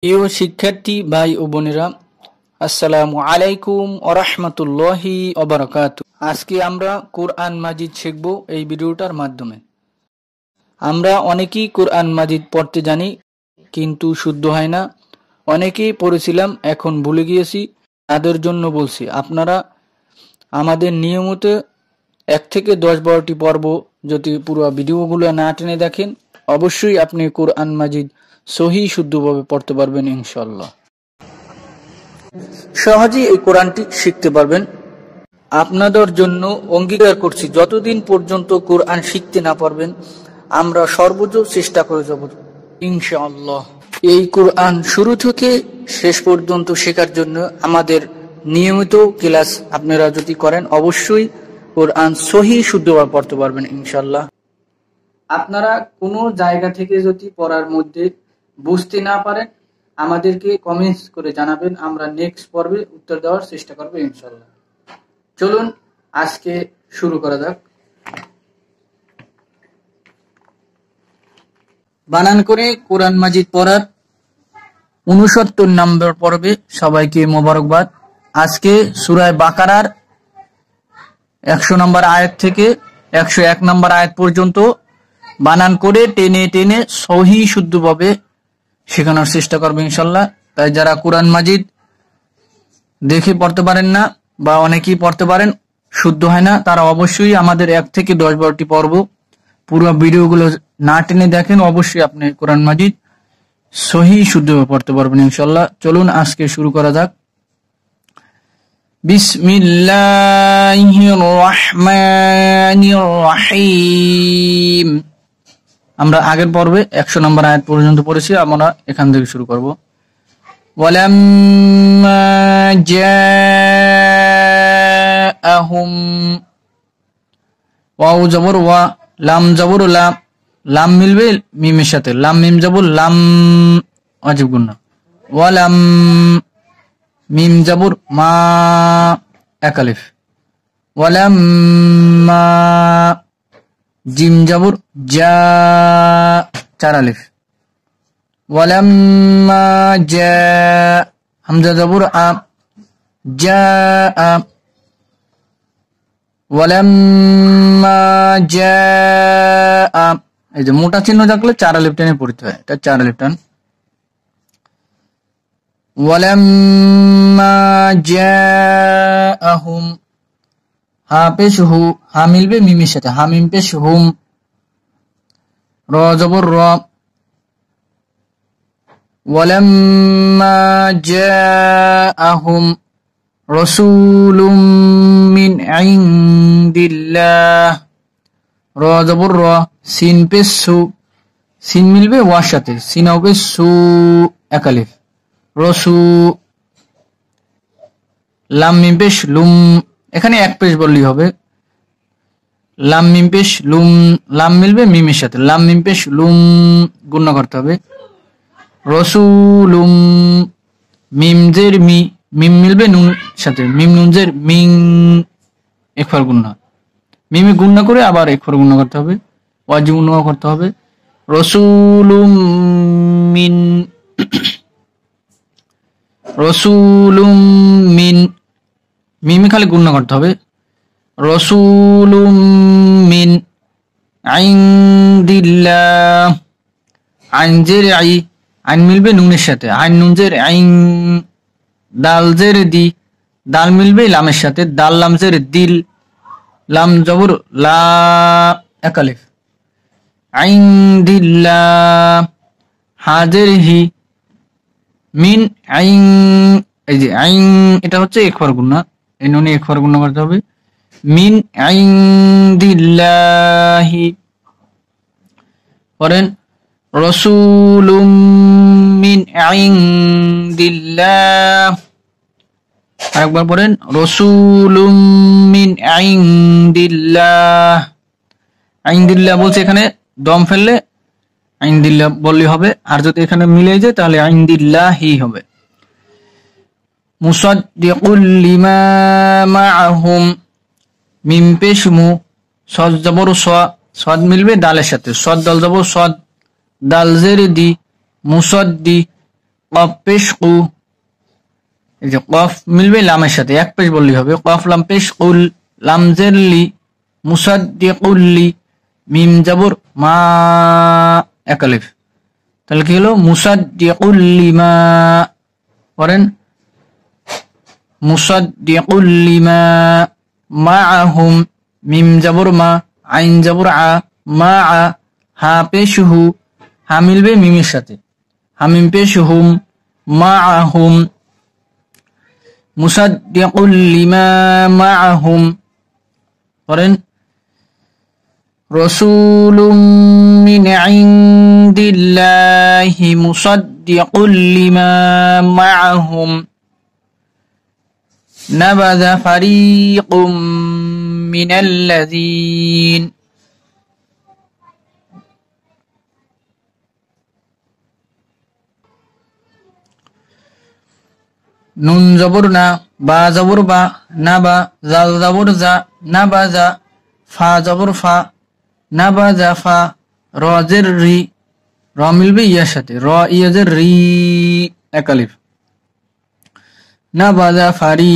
প্রিয় শিক্ষার্থী ভাই ও বোনেরা, আসসালামু আলাইকুম ওয়া রাহমাতুল্লাহি ওয়া বারাকাতুহু। আজকে আমরা কোরআন মাজিদ শিখব এই ভিডিওটার মাধ্যমে। আমরা অনেকেই কোরআন মাজিদ পড়তে জানি কিন্তু শুদ্ধ হয় না। অনেকেই পড়েছিলাম এখন ভুলে গিয়েছি, তাদের জন্য বলছি আপনারা আমাদের নিয়মিত 1 থেকে 10-12টি পর্ব যদি পুরো ভিডিওগুলো না টেনে দেখেন, অবশ্যই আপনি কোরআন মাজিদ সহি শুদ্ধভাবে পড়তে পারবেন ইনশাআল্লাহ। সহজেই এই কোরআনটি শিখতে পারবেন। আপনাদের জন্য অঙ্গীকার করছি, যতদিন পর্যন্ত কোরআন শিখতে না পারবেন আমরা সর্বোচ্চ চেষ্টা করে যাব ইনশাআল্লাহ। এই কোরআন শুরু থেকে শেষ পর্যন্ত শেখার জন্য আমাদের নিয়মিত ক্লাস আপনারা যদি করেন অবশ্যই কোরআন সহি শুদ্ধভাবে পড়তে পারবেন ইনশাআল্লাহ। আপনারা কোনো জায়গা থেকে যদি পড়ার মধ্যে বুঝতে না পারেন আমাদেরকে কমেন্টস করে জানাবেন, আমরা নেক্সট পর্বে উত্তর দেওয়ার চেষ্টা করব ইনশাআল্লাহ। চলুন আজকে শুরু করা যাক। বানান করে কোরআন মাজিদ পড়ার 69 নম্বর পর্বে সবাইকে মোবারকবাদ। আজকে সূরা বাকারার 100 নম্বর আয়াত থেকে 101 নম্বর আয়াত পর্যন্ত বানান করে টেনে টেনে সহি শুদ্ধভাবে শেখানোর চেষ্টা করবো ইনশাল্লাহ। তাই যারা কোরআন মাজিদ দেখে পড়তে পারেন না বা অনেকেই পড়তে পারেন শুদ্ধ হয় না, তারা অবশ্যই আমাদের 1 থেকে 10-12টি পর্ব পুরো ভিডিওগুলো না টেনে দেখেন, অবশ্যই আপনি কোরআন মাজিদ সহি শুদ্ধভাবে পড়তে পারবেন ইনশাল্লাহ। চলুন আজকে শুরু করা যাক। বিসমিল্লাহির রহমানির রহিম। আমরা আগের পর্বে 100 নম্বর আয়াত পর্যন্ত পড়েছি, আমরা এখান থেকে শুরু করব। ওয়ালাম্মা জাআহুম, ওয়াও জবর ওয়া, লাম জবর লা, লাম মিলবে মিমের সাথে, লাম মিম জবর লাম, ওয়াজিব গুন্না। ওয়ালাম, মিম জবর মা, এক আলিফ। ওয়ালাম্মা, জিম জবর জা, 4 আলিফ। ওয়ালাম্মা জা, হামজা জবর আ, জা আ। ওয়ালাম্মা জা আ, এই যে মোটা চিহ্ন থাকলে 4 আলিফ টেনে পড়তে হয়, এটা 4 আলিফ টান। ওয়ালাম্মা জাআহুম, হা পেশ হু, হা মিলবে মিমের সাথে, হা মিম পেশ হুম। র জবর র। ওয়ালাম্মা জাআহুম রাসূলুম মিন ইনদিল্লাহ, র জবর র, সিন পেশ সু, সিন মিলবে ওয়ার সাথে, সিনাও পেশ সু, এক আলিফ। রসু, লাম মিম পেশ লুম, এখানে এক পেশ বললেই হবে। লাম মিম পেশ লুম, লাম মিলবে মিমের সাথে, লাম মিম পেশ লুম, গুণনা করতে হবে। রসুলুম, মিম জের মি, মিম মিলবে নুন সাথে, মিম নুন জের মিং, একবার গুণনা, মিমে গুণনা করে আবার একবার গুণনা করতে হবে, ওয়াজিব গুণনা করতে হবে। রসুলুম মিন, রসুলুম মিন, মিমে খালি গুণনা করতে হবে। রসুলুম মিন ইনদিল্লাহ, আইন জের আই, আইন মিলবে নুনের সাথে, আইন নুন জের আইন। দাল জের দি, দাল মিলবে লামের সাথে, দাল লাম জের দিল, লাম জবর লা, এক আলিফ। ইনদিল্লাহ, হা জের হি, মিন আইন, এই যে আইন এটা হচ্ছে একবার গুণনা, এই নুনে একবার গুণনা করতে হবে। মিন ইনদিল্লাহি, পড়েন রাসূলুম মিন ইনদিল্লাহ, আরেকবার পড়েন রাসূলুম মিন ইনদিল্লাহ। ইনদিল্লাহ বলছে এখানে দম ফেললে ইনদিল্লাহ বললে হবে, আর যদি এখানে মিলে যায় তাহলে ইনদিল্লাহি হবে। মুসাদ্দিকুল লিমা মাআহুম, মিম পেশ মু, সদ জবর স, সদ মিলবে দালের সাথে, সদ দাল জবর সদ, দাল জের দি, মুসাদ্দি, কফ পেশ কু, এই যে কফ মিলবে লামের সাথে, এক পেশ বললেই হবে। কফ লাম পেশ কুল, লাম জের লি, মুসাদ্দিকুল লি, মিম জবর মা, এক আলিফ। তাহলে কি হলো? মুসাদ্দিকুল লিমা। পড়েন মুসাদ্দিকুল লিমা মাআহুম, মিম জবর মা, আইন জবর আ, মা আ, হা পেশ হু, হা মিলবে মিমের সাথে, হামিম পেশ হুম, মাআহুম, মুসাদ্দিকুল লিমা মাআহুম। পড়েন রাসূলুম মিন ইনদিল্লাহি মুসাদ্দিকুল লিমা মাআহুম, নাবাযা ফারীকুম মিনাল্লাযীন। নুন জবর না, বা জবর বা, না বা, জাল জবর যা, না বা যা, ফা জবর ফা, না বা যা ফা, র জের রি, র মিলবে ইয়ার সাথে, র ইয়াজের রি, এক আলিফ। না বা যা ফারি,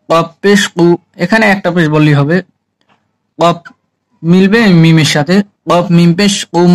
কফ পেশ কু, এখানে একটা পেশ বললেই হবে। কফ মিলবে মিমের সাথে, কফ মিম পেশ কুম,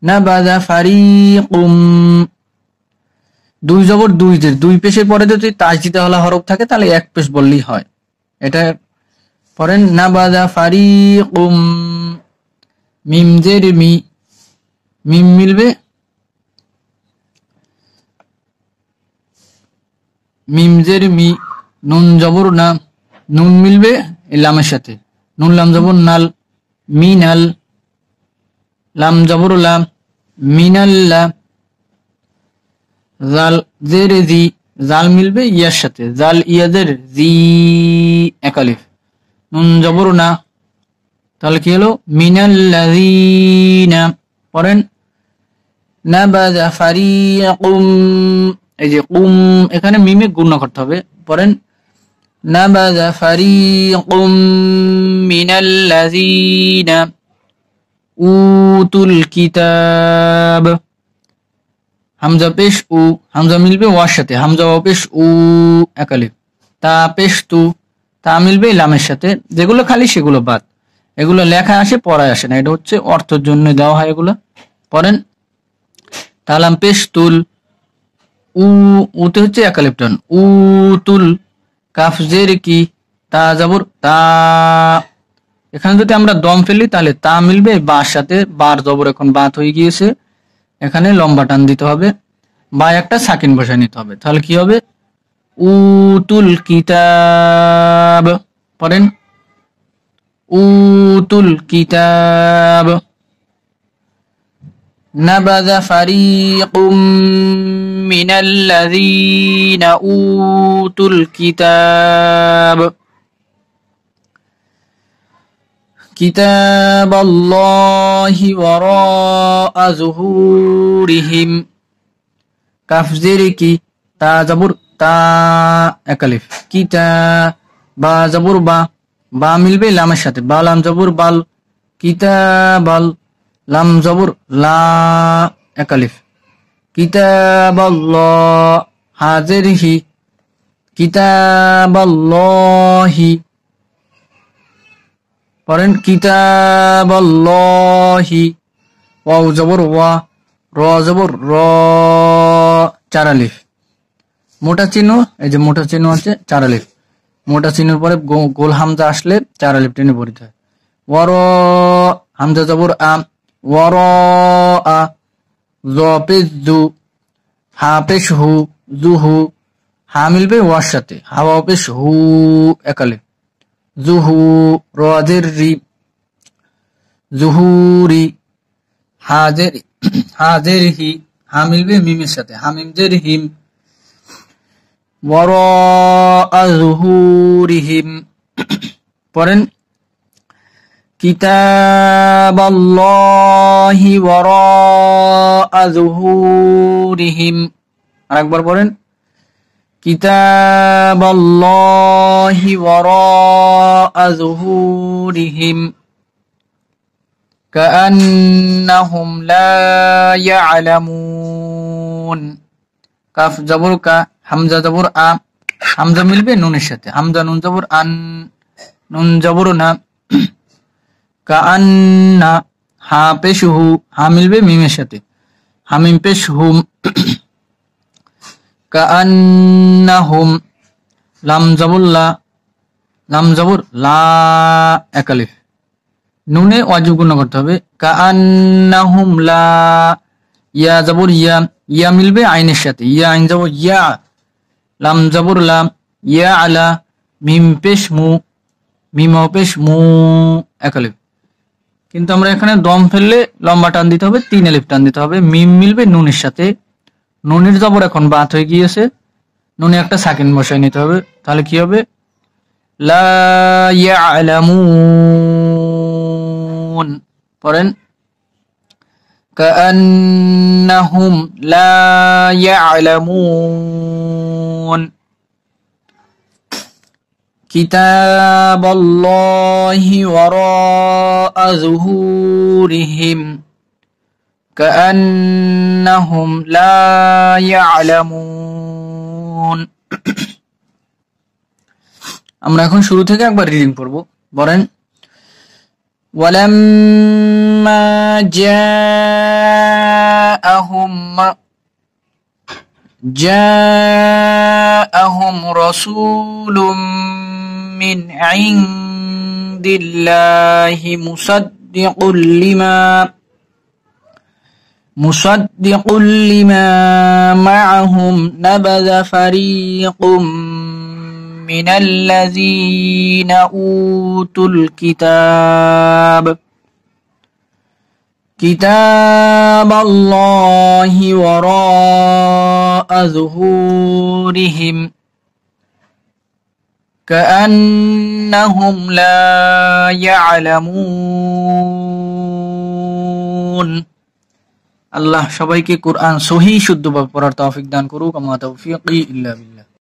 না বা যা ফারি কুম। দুই জবর দুই জের, দুই পেশের পরে যদি তাসদিদা ওয়ালা হরফ থাকে তাহলে এক পেশ বললেই হয়। এটা পড়েন নাবাযা ফারীকুম, মিম জের মি, মিম মিলবে মিম জের মি, নুন জবর না, নুন মিলবে লামের সাথে, নুন লাম জবর নাল, মিনাল, লাম জবর লাম, মিনাল্লা, জাল জের জি, জাল মিলবে ইয়ার সাথে, জাল ইয়াজের জি, এক আলিফ। নুন জবর না, তাহলে কি হলো? মিনাল্লাযীনা। পড়েন নাবাযা ফারীকুম, এই যে কুম, এখানে মিমে গুণ করতে হবে। পড়েন নাবাযা ফারীকুম মিনাল্লাযীনা উতুল কিতাব, হামজা পেশ উ, হামজা মিলবে ওয়ার সাথে, হামজা ওয়া পেশ উ, এক আলিফ। তা পেশ তু, তা মিলবে লামের সাথে, যেগুলো খালি সেগুলো বাদ, এগুলো লেখা আসে পড়ায় আসে না, এটা হচ্ছে অর্থের জন্য দেওয়া হয় এগুলো। পড়েন তালাম পেশ তুল, উ, উতে হচ্ছে এক আলিফ টান, উ তুল, কাফ জের কি, তা জবর তা, এখানে যদি আমরা দম ফেলি তাহলে তা মিলবে বার সাথে, বার জবর এখন বাত হয়ে গিয়েছে, এখানে লম্বা টান দিতে হবে, বা একটা সাকিন বসায় নিতে হবে, তাহলে কি হবে? উতুল কিতাব। পড়েন উতুল কিতাব, নাবাযা ফারীকুম মিনাল্লাযীনা উতুল কিতাব কিতাবাল্লাহি ওয়ারাআ যুহুরিহিম, কাফ জের কি, তা জবর তা, এক আলিফ। কিতা, বা জবর বা, বা মিলবে লামের সাথে, বা লাম জবর বাল, কিতাবাল, লাম জবর লা, এক আলিফ। কিতাবাল্লাহ, হাজের হি, কিতাবাল্লাহি। পড়েন কিতাবাল্লাহি, ওয়াও জবর ওয়া, র জবর র, চার আলিফ। মোটা চিহ্ন, এই যে মোটা চিহ্ন আছে চার আলিফ, মোটা চিহ্নের পরে গোল হামজা আসলে চার আলিফ টেনে পড়িতে হয়। ওয়ার, হামজা জবর আ, ওয়ার আ, জ পেশ জু, হা পেশ হু, জুহু, হা মিলবে ওয়ার সাথে, হাওয়া পেশ হু, এক আলিফ। জুহু, রাজের রি, জুহুরি, হাজের হাজের হি, হা মিলবে মিমের সাথে, হামিম জের হিম, ওয়ারাআ যুহুরিহিম। পড়েন কিতাবাল্লাহি ওয়ারাআ যুহুরিহিম, আরেকবার পড়েন কিতাবাল্লাহি ওয়ারাআ যুহুরিহিম। কাআন্নাহুম লা ইয়ালামুন। কাফ জবর কা, হামজা জবর আ, হামজা মিলবে নুনের সাথে, হামজা নুন জবর আন, নুন জবর না, কাআন্না, হা পেশ হু, হা মিলবে মিমের সাথে, হামিম পেশ হুম, কাআন্নাহুম, লাম জবর লা, লাম জবর লা, এক আলিফ, নুনে ওয়াজিব গুণ করতে হবে, কাআন্নাহুম লা, ইয়া জবর ইয়া, ইয়া মিলবে আইনের সাথে, ইয়া আইন জবর ইয়া, লাম জবর লাম, ইয়া আলা, মিম পেশ মু, মিম পেশ মু, এক আলিফ। কিন্তু আমরা এখানে দম ফেললে লম্বা টান দিতে হবে, 3 আলিফ টান দিতে হবে। মিম মিলবে নুনের সাথে, নুনের জবর এখন বাত হয়ে গিয়েছে, নুনে একটা সাকিন বসায় নিতে হবে, তাহলে কি হবে, লা ইয়ালামুন। পড়েন, কাআন্নাহুম লা ইয়ালামুন। কিতাবাল্লাহি ওয়ারাআ যুহুরিহিম কাআন্নাহুম লা ইয়ালামুন। আমরা এখন শুরু থেকে একবার রিডিং পড়ব। বলেন, ওয়ালাম্মা জাআহুম রাসূলুম মিন ইনদিল্লাহি মুসাদ্দিকুল লিমা মাআহুম নাবাযা ফারীকুম মিনাল্লাযীনা উতুল কিতাবাল্লাহি ওয়ারাআ যুহুরিহিম কাআন্নাহুম লা ইয়ালামুন। আল্লাহ সবাইকে কোরআন সহিহ শুদ্ধভাবে পড়ার তৌফিক দান করুক। আমা তাওফীকি ইল্লা বিল্লাহ।